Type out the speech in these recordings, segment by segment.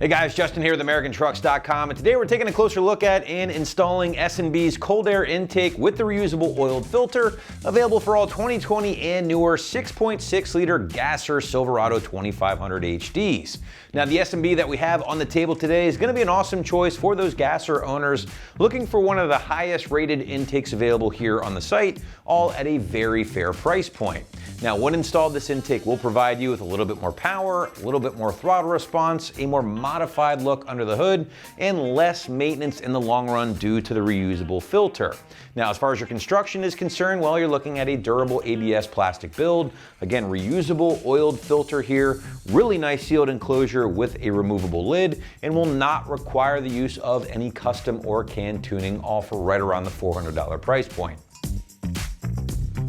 Hey guys, Justin here with AmericanTrucks.com, and today we're taking a closer look at and installing S&B's cold air intake with the reusable oiled filter, available for all 2020 and newer 6.6 liter Gasser Silverado 2500 HDs. Now the S&B that we have on the table today is going to be an awesome choice for those Gasser owners looking for one of the highest rated intakes available here on the site, all at a very fair price point. Now, when installed, this intake will provide you with a little bit more power, a little bit more throttle response, a more modified look under the hood, and less maintenance in the long run due to the reusable filter. Now, as far as your construction is concerned, well, you're looking at a durable ABS plastic build. Again, reusable oiled filter here, really nice sealed enclosure with a removable lid, and will not require the use of any custom or can tuning, all for right around the $400 price point.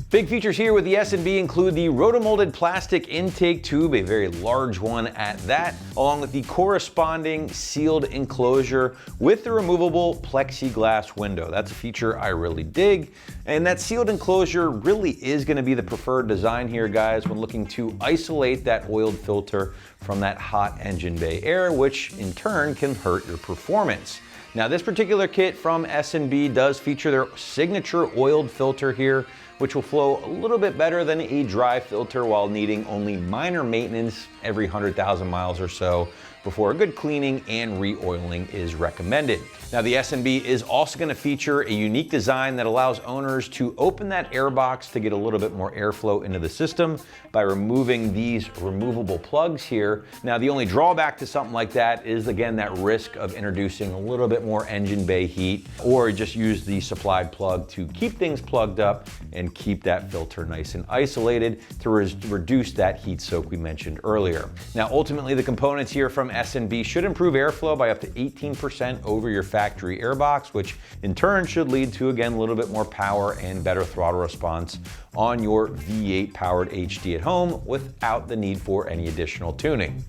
Big features here with the S&B include the rotomolded plastic intake tube, a very large one at that, along with the corresponding sealed enclosure with the removable plexiglass window. That's a feature I really dig. And that sealed enclosure really is going to be the preferred design here, guys, when looking to isolate that oiled filter from that hot engine bay air, which in turn can hurt your performance. Now, this particular kit from S&B does feature their signature oiled filter here, which will flow a little bit better than a dry filter while needing only minor maintenance every 100,000 miles or so before a good cleaning and re-oiling is recommended. Now, the S&B is also going to feature a unique design that allows owners to open that air box to get a little bit more airflow into the system by removing these removable plugs here. Now, the only drawback to something like that is, again, that risk of introducing a little bit more engine bay heat, or just use the supplied plug to keep things plugged up and keep that filter nice and isolated to reduce that heat soak we mentioned earlier. Now, ultimately, the components here from S&B should improve airflow by up to 18% over your factory airbox, which in turn should lead to, again, a little bit more power and better throttle response on your V8 powered HD at home without the need for any additional tuning.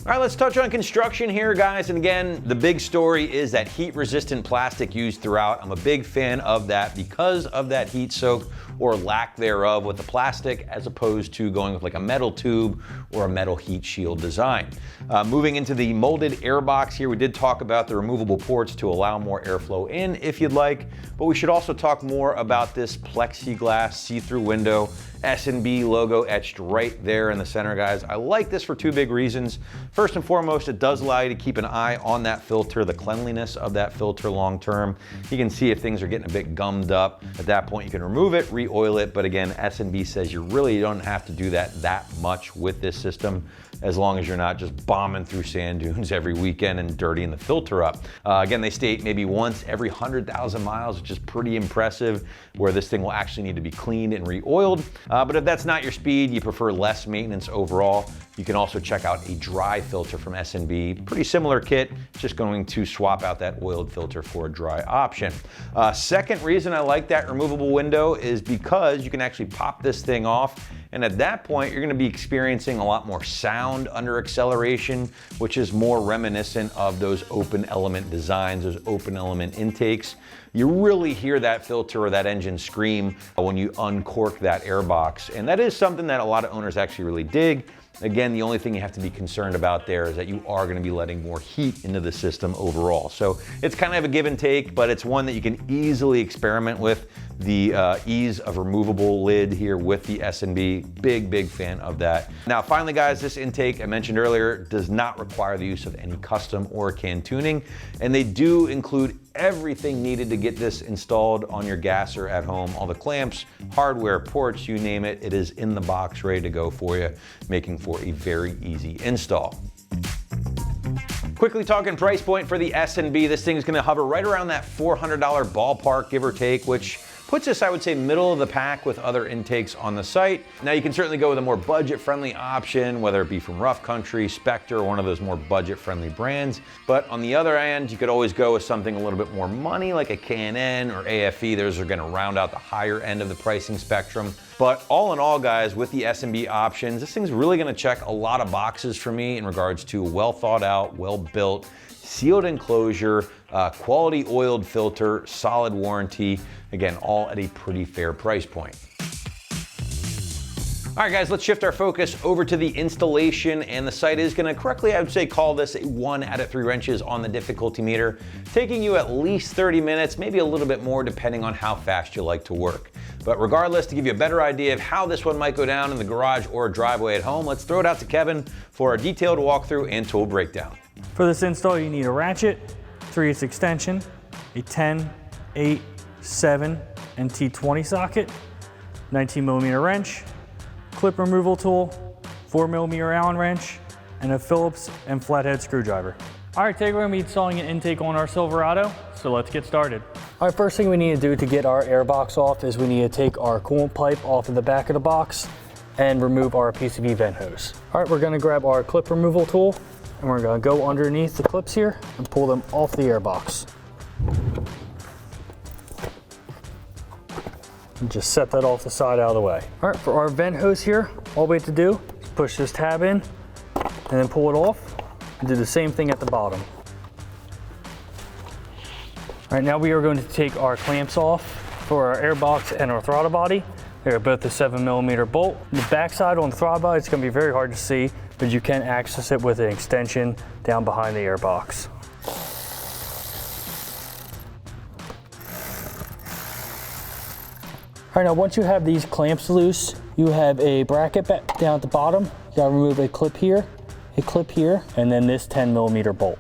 All right, let's touch on construction here, guys. And again, the big story is that heat-resistant plastic used throughout. I'm a big fan of that because of that heat soak or lack thereof with the plastic, as opposed to going with like a metal tube or a metal heat shield design. Moving into the molded air box here, we did talk about the removable ports to allow more airflow in if you'd like, but we should also talk more about this plexiglass see-through window. S&B logo etched right there in the center, guys. I like this for two big reasons. First and foremost, it does allow you to keep an eye on that filter, the cleanliness of that filter long term. You can see if things are getting a bit gummed up. At that point, you can remove it, re-oil it, but again, S&B says you really don't have to do that much with this system, as long as you're not just bombing through sand dunes every weekend and dirtying the filter up. Again, they state maybe once every 100,000 miles, which is pretty impressive, where this thing will actually need to be cleaned and re-oiled. But if that's not your speed, you prefer less maintenance overall, you can also check out a dry filter from S&B. Pretty similar kit, just going to swap out that oiled filter for a dry option. Second reason I like that removable window is because you can actually pop this thing off, and at that point, you're gonna be experiencing a lot more sound under acceleration, which is more reminiscent of those open element designs, those open element intakes. You really hear that filter or that engine scream when you uncork that air box. And that is something that a lot of owners actually really dig. Again, the only thing you have to be concerned about there is that you are going to be letting more heat into the system overall. So it's kind of a give and take, but it's one that you can easily experiment with. The ease of removable lid here with the S&B, big fan of that. Now, finally, guys, this intake I mentioned earlier does not require the use of any custom or can tuning, and they do include everything needed to get this installed on your Gasser at home. All the clamps, hardware, ports, you name it, it is in the box ready to go for you, making for a very easy install. Quickly talking price point for the S&B, this thing is going to hover right around that $400 ballpark, give or take, which puts us, I would say, middle of the pack with other intakes on the site. Now, you can certainly go with a more budget-friendly option, whether it be from Rough Country, Spectre, or one of those more budget-friendly brands. But on the other end, you could always go with something a little bit more money, like a K&N or AFE. Those are gonna round out the higher end of the pricing spectrum. But all in all, guys, with the S&B options, this thing's really gonna check a lot of boxes for me in regards to well thought out, well built, sealed enclosure, quality oiled filter, solid warranty, again, all at a pretty fair price point. All All right, guys, let's shift our focus over to the installation, and the site is gonna correctly, I would say, call this a 1 out of 3 wrenches on the difficulty meter, taking you at least 30 minutes, maybe a little bit more depending on how fast you like to work. But regardless, to give you a better idea of how this one might go down in the garage or driveway at home, let's throw it out to Kevin for a detailed walkthrough and tool breakdown. For this install, you need a ratchet, 3/8 extension, a 10, 8, 7, and T20 socket, 19mm wrench, clip removal tool, 4mm Allen wrench, and a Phillips and flathead screwdriver. All right, today we're gonna be installing an intake on our Silverado, so let's get started. All right, first thing we need to do to get our air box off is we need to take our coolant pipe off of the back of the box and remove our PCV vent hose. All right, we're gonna grab our clip removal tool and we're gonna go underneath the clips here and pull them off the air box. And just set that off the side out of the way. All right, for our vent hose here, all we have to do is push this tab in and then pull it off and do the same thing at the bottom. All right, now we are going to take our clamps off for our air box and our throttle body. They're both a 7mm bolt. The backside on the throttle body, it's gonna be very hard to see, but you can access it with an extension down behind the air box. All right, now once you have these clamps loose, you have a bracket back down at the bottom. You gotta remove a clip here, and then this 10mm bolt.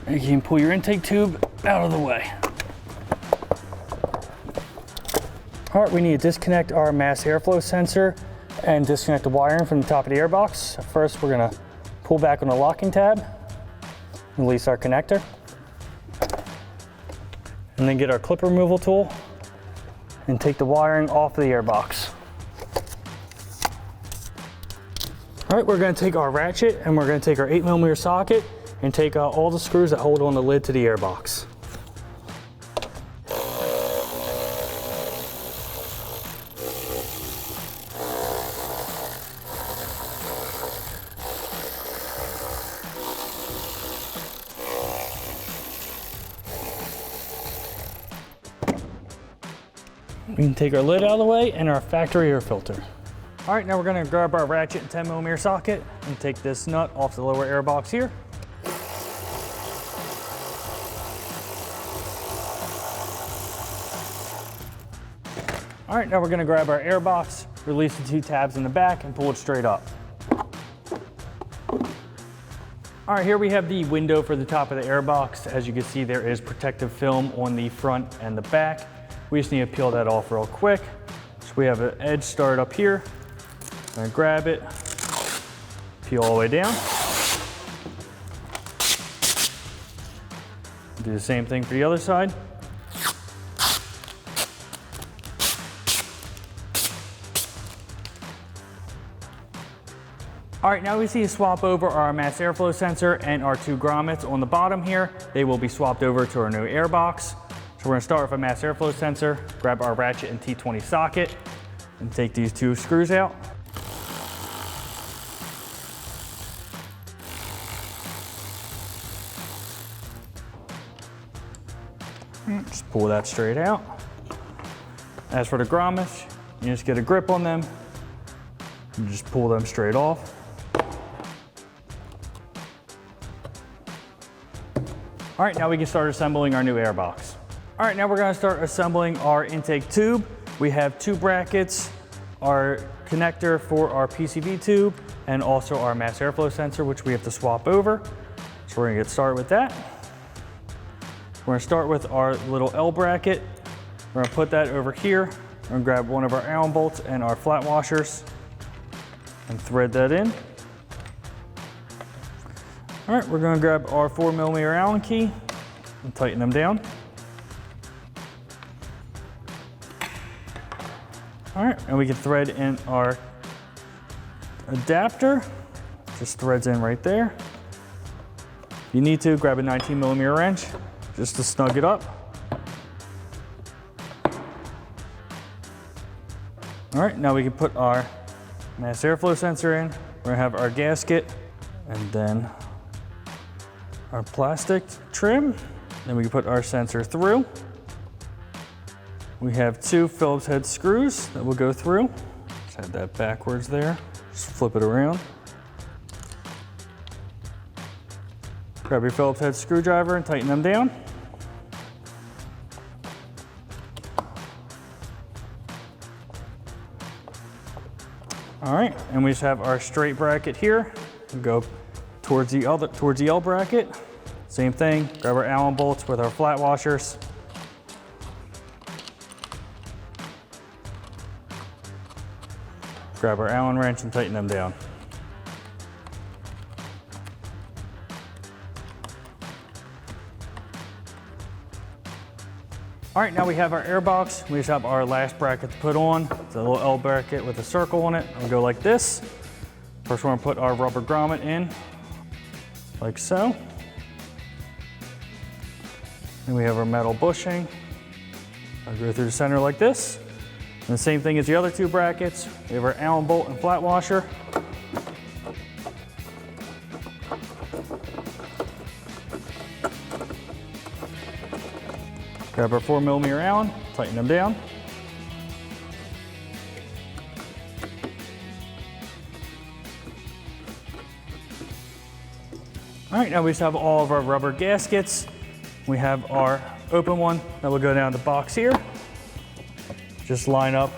And you can pull your intake tube out of the way. All right, we need to disconnect our mass airflow sensor and disconnect the wiring from the top of the airbox. First, we're gonna pull back on the locking tab, release our connector, and then get our clip removal tool and take the wiring off of the airbox. All right, we're gonna take our ratchet and we're gonna take our 8mm socket and take out all the screws that hold on the lid to the airbox. We can take our lid out of the way and our factory air filter. All right, now we're gonna grab our ratchet and 10mm socket and take this nut off the lower air box here. All right, now we're gonna grab our air box, release the 2 tabs in the back and pull it straight up. All right, here we have the window for the top of the air box. As you can see, there is protective film on the front and the back. We just need to peel that off real quick. So we have an edge start up here. I'm gonna grab it, peel all the way down. Do the same thing for the other side. All right, now we see to swap over our mass airflow sensor and our 2 grommets on the bottom here. They will be swapped over to our new air box. So we're gonna start with a mass airflow sensor, grab our ratchet and T20 socket, and take these 2 screws out. Just pull that straight out. As for the grommets, you just get a grip on them, and just pull them straight off. All right, now we can start assembling our new air box. All right, now we're gonna start assembling our intake tube. We have 2 brackets, our connector for our PCV tube, and also our mass airflow sensor, which we have to swap over. So we're gonna get started with that. We're gonna start with our little L bracket. We're gonna put that over here. We're gonna grab one of our Allen bolts and our flat washers and thread that in. All right, we're gonna grab our 4mm Allen key and tighten them down. All right, and we can thread in our adapter. Just threads in right there. If you need to, grab a 19mm wrench just to snug it up. All right, now we can put our mass airflow sensor in. We're gonna have our gasket and then our plastic trim. Then we can put our sensor through. We have 2 Phillips head screws that will go through. Just have that backwards there. Just flip it around. Grab your Phillips head screwdriver and tighten them down. All right, and we just have our straight bracket here. We go towards the L bracket. Same thing, grab our Allen bolts with our flat washers. Grab our Allen wrench and tighten them down. All right, now we have our air box. We just have our last bracket to put on. It's a little L bracket with a circle on it. It'll go like this. First, we're gonna put our rubber grommet in, like so. Then we have our metal bushing. I'll go through the center like this. And the same thing as the other 2 brackets. We have our Allen bolt and flat washer. Grab our 4mm Allen, tighten them down. All right, now we just have all of our rubber gaskets. We have our open one that will go down the box here. Just line up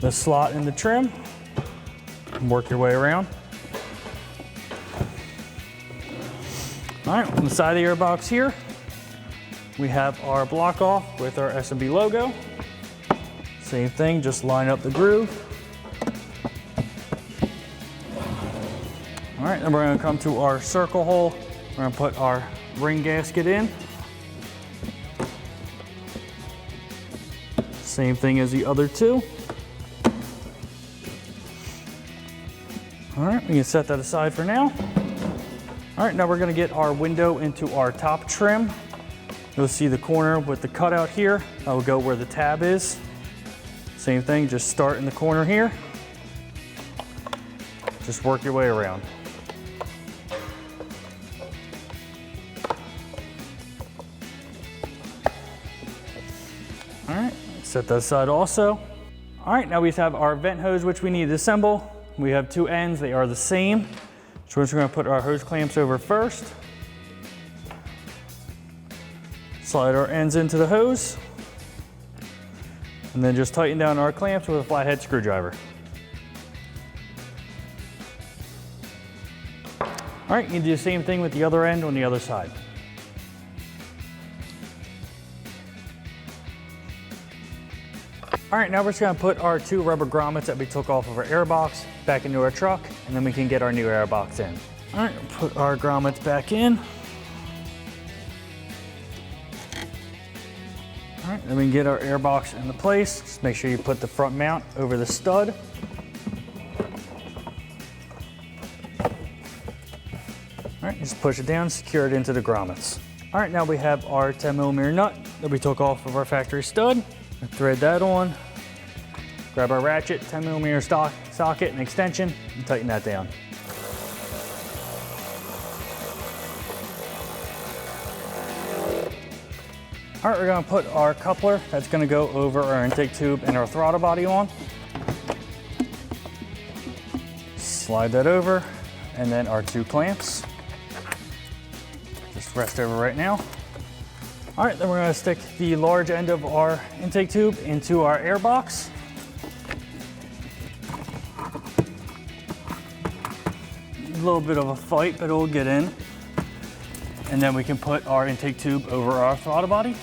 the slot in the trim and work your way around. All right, on the side of the air box here, we have our block off with our S&B logo. Same thing, just line up the groove. All right, then we're gonna come to our circle hole. We're gonna put our ring gasket in. Same thing as the other 2. All right, we can set that aside for now. All right, now we're gonna get our window into our top trim. You'll see the corner with the cutout here. That will go where the tab is. Same thing, just start in the corner here. Just work your way around. All right, set that aside also. All right, now we have our vent hose, which we need to assemble. We have 2 ends, they are the same. So we're just gonna put our hose clamps over first. Slide our ends into the hose, and then just tighten down our clamps with a flathead screwdriver. All right, you can do the same thing with the other end on the other side. All right, now we're just gonna put our 2 rubber grommets that we took off of our air box back into our truck, and then we can get our new air box in. All right, put our grommets back in. All right, then we can get our air box into place. Just make sure you put the front mount over the stud. All right, just push it down, secure it into the grommets. All right, now we have our 10mm nut that we took off of our factory stud. Thread that on. Grab our ratchet, 10mm socket and extension, and tighten that down. All right, we're gonna put our coupler that's gonna go over our intake tube and our throttle body on. Slide that over, and then our 2 clamps. Just rest over right now. All right, then we're gonna stick the large end of our intake tube into our air box. A little bit of a fight, but it'll get in. And then we can put our intake tube over our throttle body.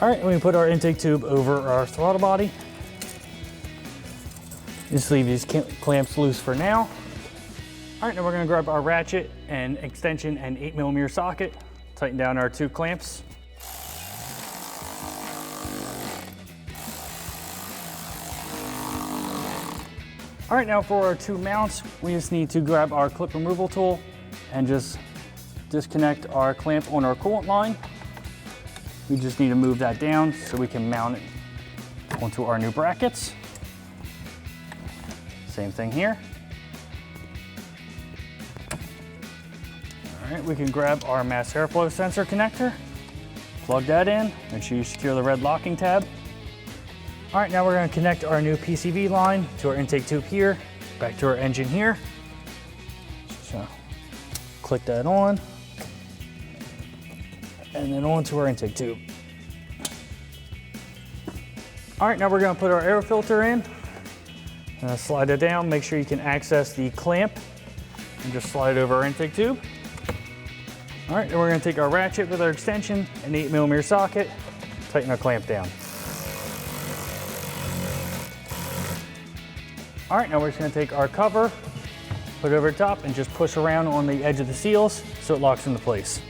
All right, we can put our intake tube over our throttle body. Just leave these clamps loose for now. All right, now we're gonna grab our ratchet and extension and 8mm socket, tighten down our 2 clamps. All right, now for our 2 mounts, we just need to grab our clip removal tool and just disconnect our clamp on our coolant line. We just need to move that down so we can mount it onto our new brackets. Same thing here. All right, we can grab our mass airflow sensor connector, plug that in, make sure you secure the red locking tab. All right, now we're gonna connect our new PCV line to our intake tube here, back to our engine here. So click that on, and then onto our intake tube. All right, now we're gonna put our air filter in. Slide it down, make sure you can access the clamp, and just slide it over our intake tube. All right, then we're gonna take our ratchet with our extension, an 8mm socket, tighten our clamp down. All right, now we're just gonna take our cover, put it over the top, and just push around on the edge of the seals so it locks into place.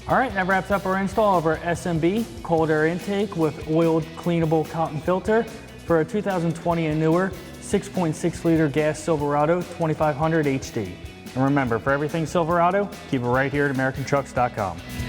All right, that wraps up our install of our SMB cold air intake with oiled cleanable cotton filter for a 2020 and newer 6.6 liter gas Silverado 2500 HD. And remember, for everything Silverado, keep it right here at AmericanTrucks.com.